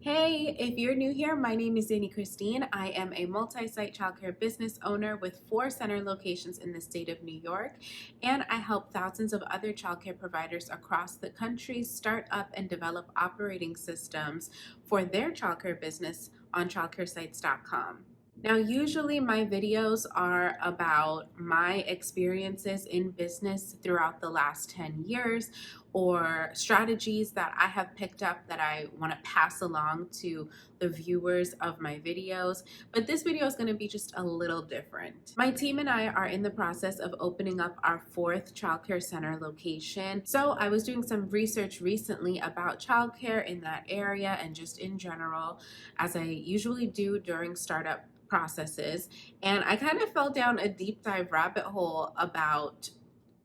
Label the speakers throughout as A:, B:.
A: Hey, if you're new here, my name is Dani Christine. I am a multi-site childcare business owner with 4 center locations in the state of New York, and I help thousands of other childcare providers across the country start up and develop operating systems for their childcare business on childcaresites.com. Now, usually my videos are about my experiences in business throughout the last 10 years or strategies that I have picked up that I want to pass along to the viewers of my videos. But this video is going to be just a little different. My team and I are in the process of opening up our 4th childcare center location. So I was doing some research recently about childcare in that area and just in general, as I usually do during startup processes, and I kind of fell down a deep dive rabbit hole about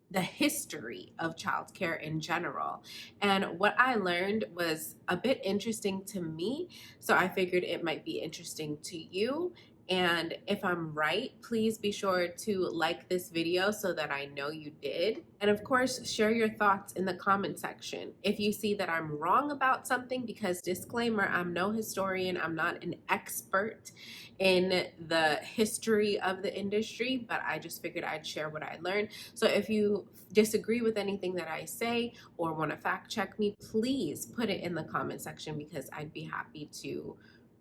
A: the history of childcare in general. And what I learned was a bit interesting to me, so I figured it might be interesting to you. And if I'm right, please be sure to like this video so that I know you did. And of course, share your thoughts in the comment section. If you see that I'm wrong about something, because disclaimer, I'm no historian, I'm not an expert in the history of the industry, but I just figured I'd share what I learned. So if you disagree with anything that I say or want to fact check me, please put it in the comment section because I'd be happy to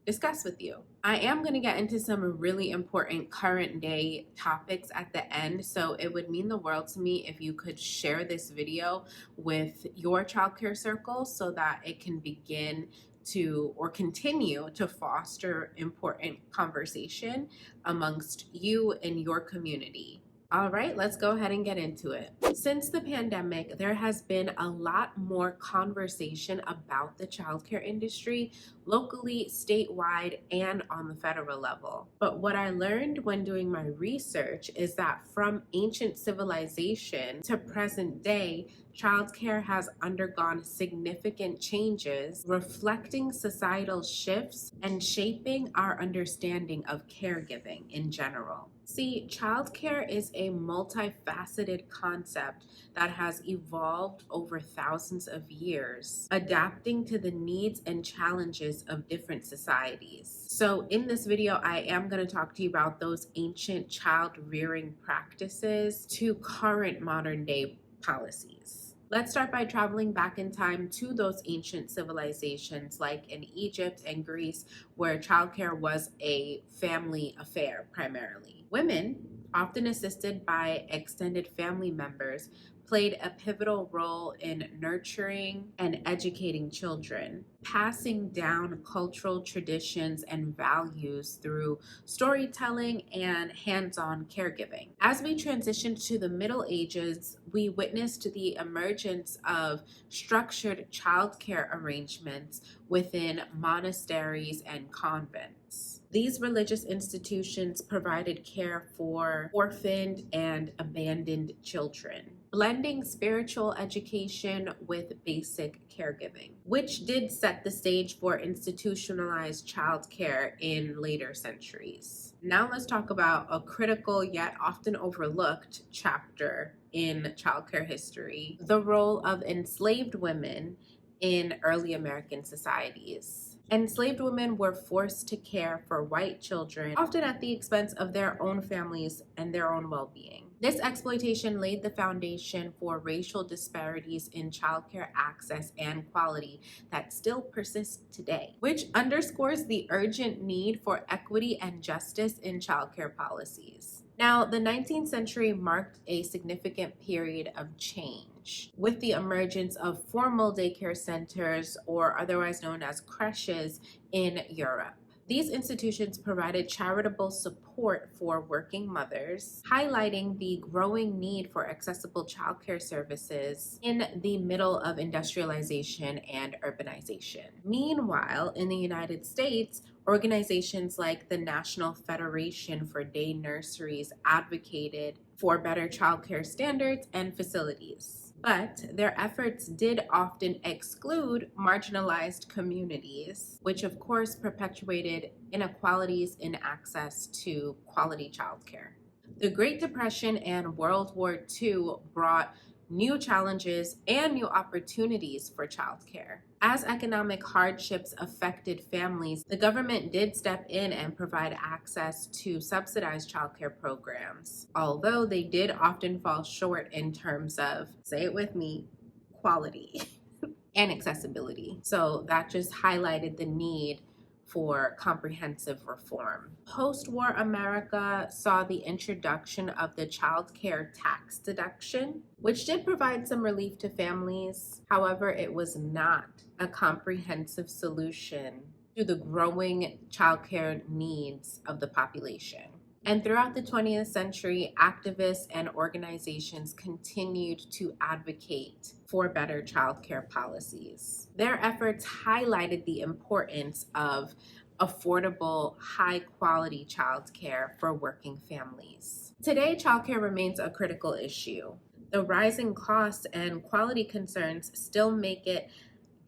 A: discuss with you. I am going to get into some really important current day topics at the end, so it would mean the world to me if you could share this video with your childcare circle so that it can begin to or continue to foster important conversation amongst you and your community. All right, let's go ahead and get into it. Since the pandemic, there has been a lot more conversation about the childcare industry locally, statewide, and on the federal level. But what I learned when doing my research is that from ancient civilization to present day, childcare has undergone significant changes, reflecting societal shifts and shaping our understanding of caregiving in general. See, childcare is a multifaceted concept that has evolved over thousands of years, adapting to the needs and challenges of different societies. So in this video, I am going to talk to you about those ancient child rearing practices to current modern day policies. Let's start by traveling back in time to those ancient civilizations like in Egypt and Greece, where childcare was a family affair primarily. Women, often assisted by extended family members, played a pivotal role in nurturing and educating children, passing down cultural traditions and values through storytelling and hands-on caregiving. As we transitioned to the Middle Ages, we witnessed the emergence of structured childcare arrangements within monasteries and convents. These religious institutions provided care for orphaned and abandoned children, blending spiritual education with basic caregiving, which did set the stage for institutionalized childcare in later centuries. Now let's talk about a critical yet often overlooked chapter in childcare history: the role of enslaved women in early American societies. Enslaved women were forced to care for white children, often at the expense of their own families and their own well-being. This exploitation laid the foundation for racial disparities in childcare access and quality that still persist today, which underscores the urgent need for equity and justice in childcare policies. Now, the 19th century marked a significant period of change with the emergence of formal daycare centers, or otherwise known as creches, in Europe. These institutions provided charitable support for working mothers, highlighting the growing need for accessible childcare services in the middle of industrialization and urbanization. Meanwhile, in the United States, organizations like the National Federation for Day Nurseries advocated for better childcare standards and facilities. But their efforts did often exclude marginalized communities, which of course perpetuated inequalities in access to quality childcare. The Great Depression and World War II brought new challenges, and new opportunities for childcare. As economic hardships affected families, the government did step in and provide access to subsidized childcare programs, although they did often fall short in terms of, say it with me, quality and accessibility. So that just highlighted the need for comprehensive reform. Post-war America saw the introduction of the child care tax deduction, which did provide some relief to families. However, it was not a comprehensive solution to the growing child care needs of the population. And throughout the 20th century, activists and organizations continued to advocate for better childcare policies. Their efforts highlighted the importance of affordable, high-quality childcare for working families. Today, childcare remains a critical issue. The rising costs and quality concerns still make it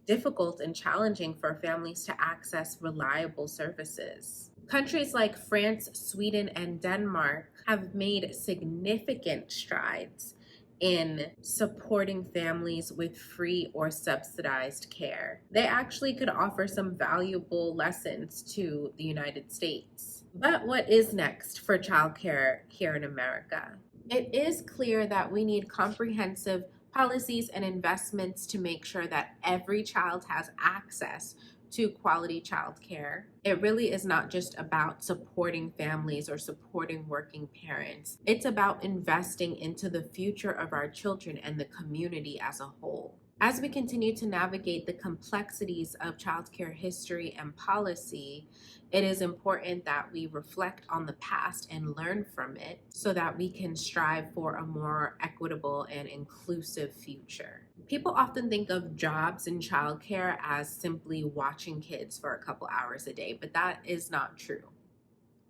A: difficult and challenging for families to access reliable services. Countries like France, Sweden, and Denmark have made significant strides in supporting families with free or subsidized care. They actually could offer some valuable lessons to the United States. But what is next for childcare here in America? It is clear that we need comprehensive policies and investments to make sure that every child has access to quality childcare. It really is not just about supporting families or supporting working parents. It's about investing into the future of our children and the community as a whole. As we continue to navigate the complexities of childcare history and policy, it is important that we reflect on the past and learn from it so that we can strive for a more equitable and inclusive future. People often think of jobs in childcare as simply watching kids for a couple hours a day, but that is not true.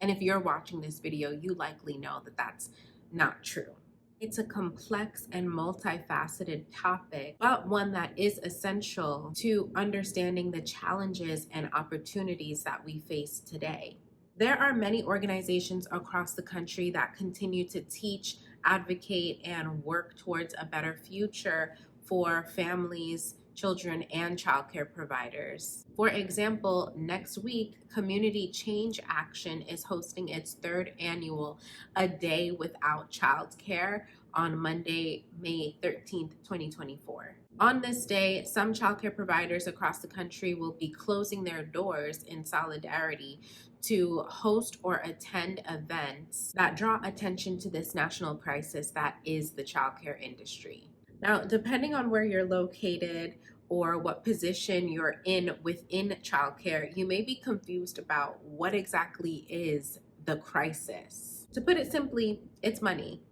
A: And if you're watching this video, you likely know that that's not true. It's a complex and multifaceted topic, but one that is essential to understanding the challenges and opportunities that we face today. There are many organizations across the country that continue to teach, advocate, and work towards a better future for families, children, and childcare providers. For example, next week, Community Change Action is hosting its third annual A Day Without Childcare on Monday, May 13th, 2024. On this day, some childcare providers across the country will be closing their doors in solidarity to host or attend events that draw attention to this national crisis that is the childcare industry. Now, depending on where you're located or what position you're in within childcare, you may be confused about what exactly is the crisis. To put it simply, it's money.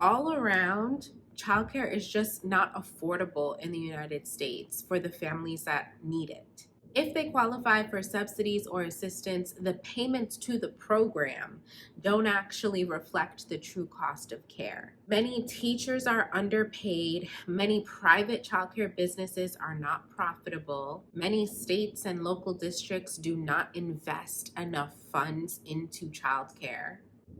A: All around, childcare is just not affordable in the United States for the families that need it. If they qualify for subsidies or assistance, the payments to the program don't actually reflect the true cost of care. Many teachers are underpaid. Many private childcare businesses are not profitable. Many states and local districts do not invest enough funds into childcare.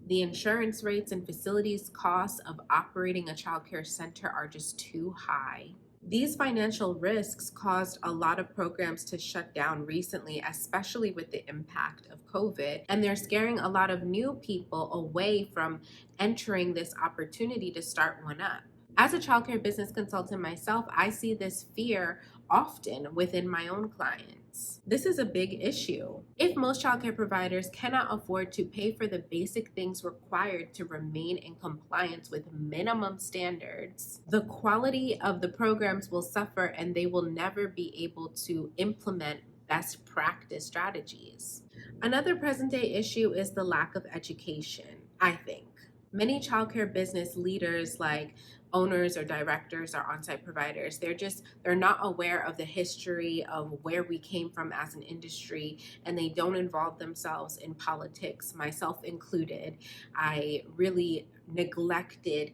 A: The insurance rates and facilities costs of operating a childcare center are just too high. These financial risks caused a lot of programs to shut down recently, especially with the impact of COVID, and they're scaring a lot of new people away from entering this opportunity to start one up. As a childcare business consultant myself, I see this fear often within my own clients. This is a big issue. If most childcare providers cannot afford to pay for the basic things required to remain in compliance with minimum standards, the quality of the programs will suffer and they will never be able to implement best practice strategies. Another present day issue is the lack of education, I think. Many childcare business leaders, like owners or directors or on-site providers, they're not aware of the history of where we came from as an industry, and they don't involve themselves in politics, myself included. I really neglected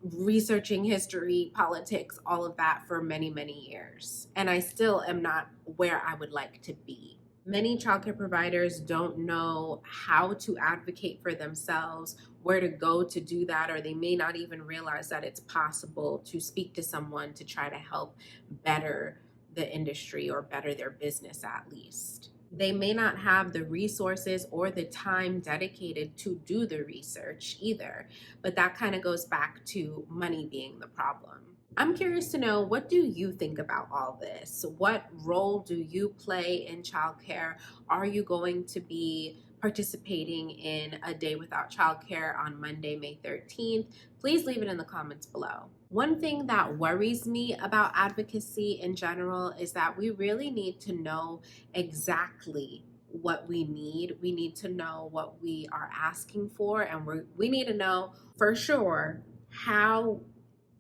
A: researching history, politics, all of that for many, many years. And I still am not where I would like to be. Many childcare providers don't know how to advocate for themselves, where to go to do that, or they may not even realize that it's possible to speak to someone to try to help better the industry or better their business at least. They may not have the resources or the time dedicated to do the research either, but that kind of goes back to money being the problem. I'm curious to know, what do you think about all this? What role do you play in childcare? Are you going to be participating in a day without childcare on Monday, May 13th? Please leave it in the comments below. One thing that worries me about advocacy in general is that we really need to know exactly what we need. We need to know what we are asking for, and we need to know for sure how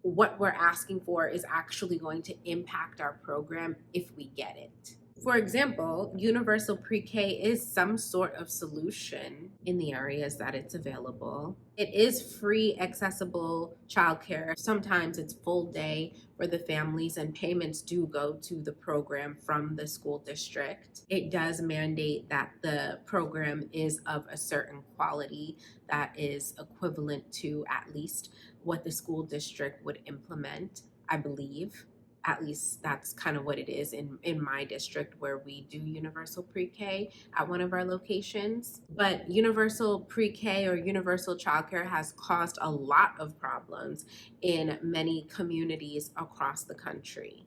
A: what we're asking for is actually going to impact our program if we get it. For example, universal pre-K is some sort of solution in the areas that it's available. It is free, accessible childcare. Sometimes it's full day for the families, and payments do go to the program from the school district. It does mandate that the program is of a certain quality that is equivalent to at least what the school district would implement, I believe. At least that's kind of what it is in my district, where we do universal pre-K at one of our locations. But universal pre-K or universal childcare has caused a lot of problems in many communities across the country.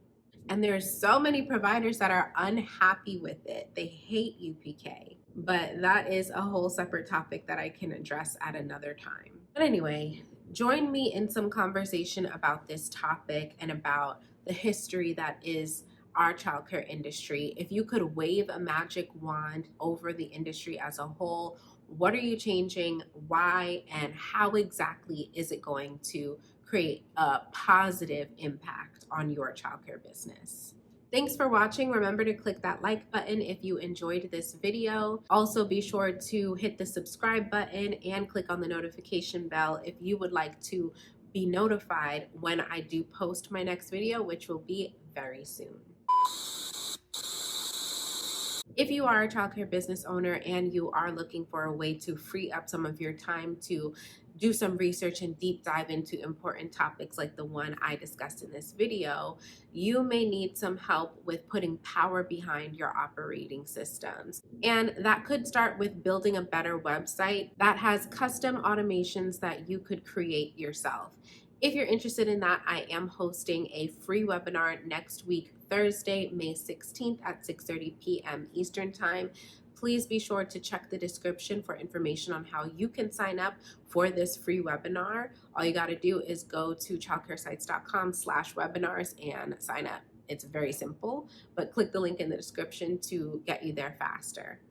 A: And there's so many providers that are unhappy with it. They hate UPK. But that is a whole separate topic that I can address at another time. But anyway, join me in some conversation about this topic and about the history that is our childcare industry. If you could wave a magic wand over the industry as a whole, what are you changing? Why? And how exactly is it going to create a positive impact on your childcare business? Thanks for watching. Remember to click that like button if you enjoyed this video. Also, be sure to hit the subscribe button and click on the notification bell if you would like to be notified when I do post my next video, which will be very soon. If you are a childcare business owner and you are looking for a way to free up some of your time to do some research and deep dive into important topics like the one I discussed in this video, you may need some help with putting power behind your operating systems. And that could start with building a better website that has custom automations that you could create yourself. If you're interested in that, I am hosting a free webinar next week, Thursday, May 16th at 6:30 p.m. Eastern Time. Please be sure to check the description for information on how you can sign up for this free webinar. All you got to do is go to childcaresites.com/webinars and sign up. It's very simple, but click the link in the description to get you there faster.